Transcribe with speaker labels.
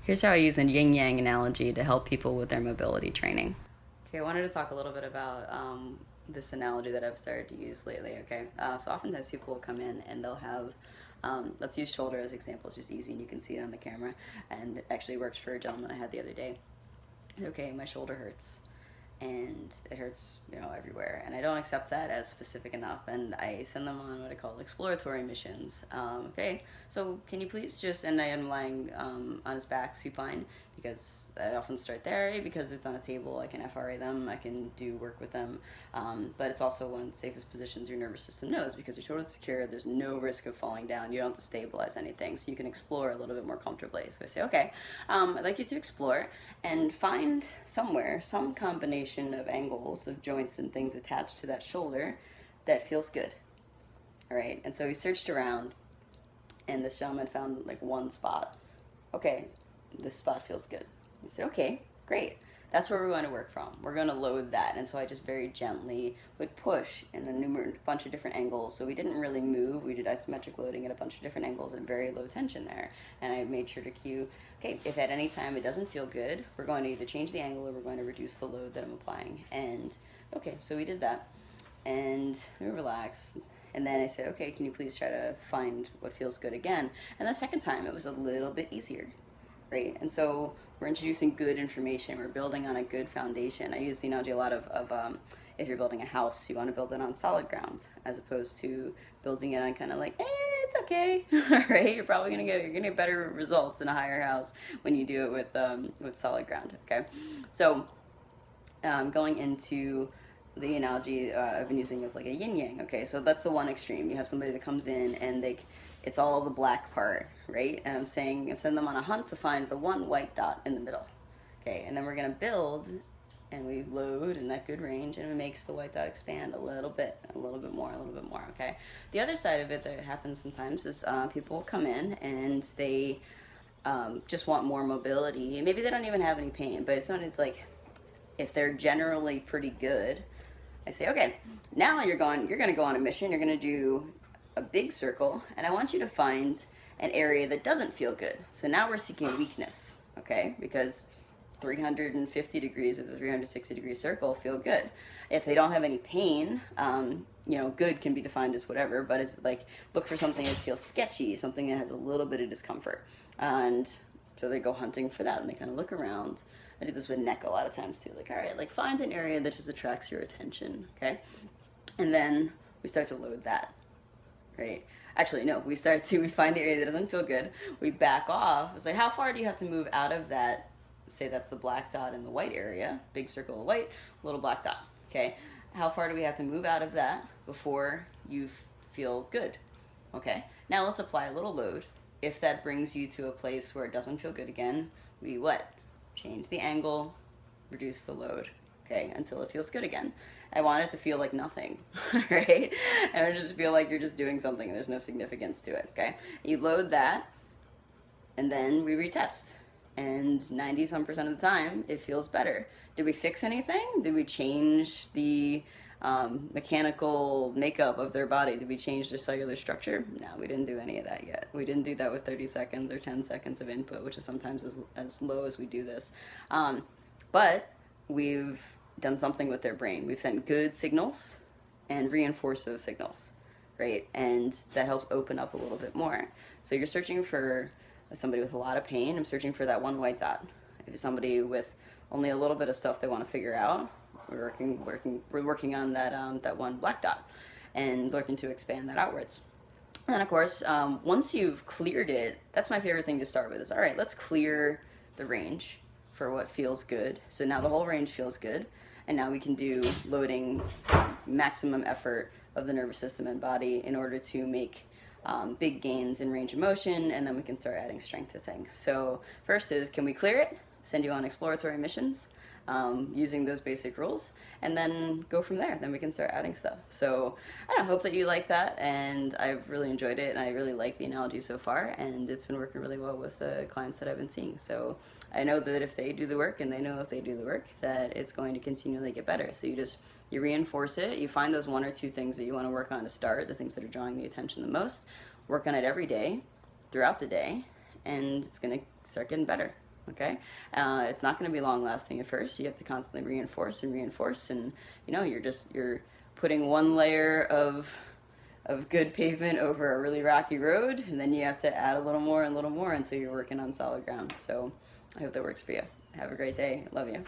Speaker 1: Here's how I use a yin yang analogy to help people with their mobility training. Okay, I wanted to talk a little bit about this analogy that I've started to use lately. Okay, so oftentimes people will come in and they'll have, let's use shoulder as example. It's just easy and you can see it on the camera, and it actually worked for a gentleman I had the other day. Okay, my shoulder hurts and it hurts, everywhere. And I don't accept that as specific enough, and I send them on what I call exploratory missions. Okay, so can you please just, and I am lying on his back supine, because I often start there, because it's on a table, I can FRA them, I can do work with them, but it's also one of the safest positions your nervous system knows, because you're totally secure, there's no risk of falling down, you don't have to stabilize anything, so you can explore a little bit more comfortably. So I say, okay, I'd like you to explore and find somewhere, some combination of angles of joints and things attached to that shoulder that feels good. All right, and so he searched around, and this gentleman found like one spot. Okay, this spot feels good. You say, okay, great. That's where we're going to work from. We're going to load that. And so I just very gently would push in a bunch of different angles. So we didn't really move. We did isometric loading at a bunch of different angles and very low tension there. And I made sure to cue, okay, if at any time it doesn't feel good, we're going to either change the angle or we're going to reduce the load that I'm applying. And okay, so we did that. And we relaxed. And then I said, okay, can you please try to find what feels good again? And the second time it was a little bit easier. Right? And so we're introducing good information. We're building on a good foundation. I use the analogy a lot of if you're building a house, you want to build it on solid ground as opposed to building it on kind of like, it's okay, right? You're probably you're gonna get better results in a higher house when you do it with solid ground. Okay, so going into the analogy I've been using of like a yin yang. Okay, so that's the one extreme. You have somebody that comes in and it's all the black part, right? And I'm send them on a hunt to find the one white dot in the middle. Okay, and then we're gonna build, and we load in that good range, and it makes the white dot expand a little bit more, a little bit more. Okay. The other side of it that happens sometimes is people will come in and they just want more mobility. Maybe they don't even have any pain, but it's like if they're generally pretty good, I say, okay, now you're going to go on a mission. You're going to do a big circle, and I want you to find an area that doesn't feel good. So now we're seeking weakness, okay? Because 350 degrees of the 360-degree circle feel good. If they don't have any pain, good can be defined as whatever, but it's like, look for something that feels sketchy, something that has a little bit of discomfort. And so they go hunting for that, and they kind of look around. I do this with neck a lot of times too. Like, all right, like find an area that just attracts your attention, okay? And then we start to load that, right? Actually, no, we find the area that doesn't feel good. We back off. It's like, how far do you have to move out of that? Say that's the black dot in the white area, big circle of white, little black dot, okay? How far do we have to move out of that before you feel good? Okay, now let's apply a little load. If that brings you to a place where it doesn't feel good again, we what? Change the angle, reduce the load, okay, until it feels good again. I want it to feel like nothing, right? And I just feel like you're just doing something and there's no significance to it, okay? You load that, and then we retest. And 90-some% of the time, it feels better. Did we fix anything? Did we change the mechanical makeup of their body? Did we change their cellular structure? No, we didn't do any of that yet. We didn't do that with 30 seconds or 10 seconds of input, which is sometimes as low as we do this. But we've done something with their brain. We've sent good signals and reinforced those signals, right? And that helps open up a little bit more. So you're searching for somebody with a lot of pain. I'm searching for that one white dot. If it's somebody with only a little bit of stuff they want to figure out, we're working on that one black dot and looking to expand that outwards. And of course, once you've cleared it, that's my favorite thing to start with is, all right, let's clear the range for what feels good. So now the whole range feels good, and now we can do loading maximum effort of the nervous system and body in order to make big gains in range of motion, and then we can start adding strength to things. So first is, can we clear it? Send you on exploratory missions using those basic rules, and then go from there. Then we can start adding stuff. So I hope that you like that, and I've really enjoyed it, and I really like the analogy so far, and it's been working really well with the clients that I've been seeing. So I know that if they do the work, and they know if they do the work, that it's going to continually get better. So you reinforce it, you find those one or two things that you want to work on to start, the things that are drawing the attention the most, work on it every day, throughout the day, and it's going to start getting better. Okay, it's not going to be long lasting at first. You have to constantly reinforce and reinforce, and you're putting one layer of good pavement over a really rocky road, and then you have to add a little more and a little more until you're working on solid ground. So I hope that works for you. Have a great day. Love you.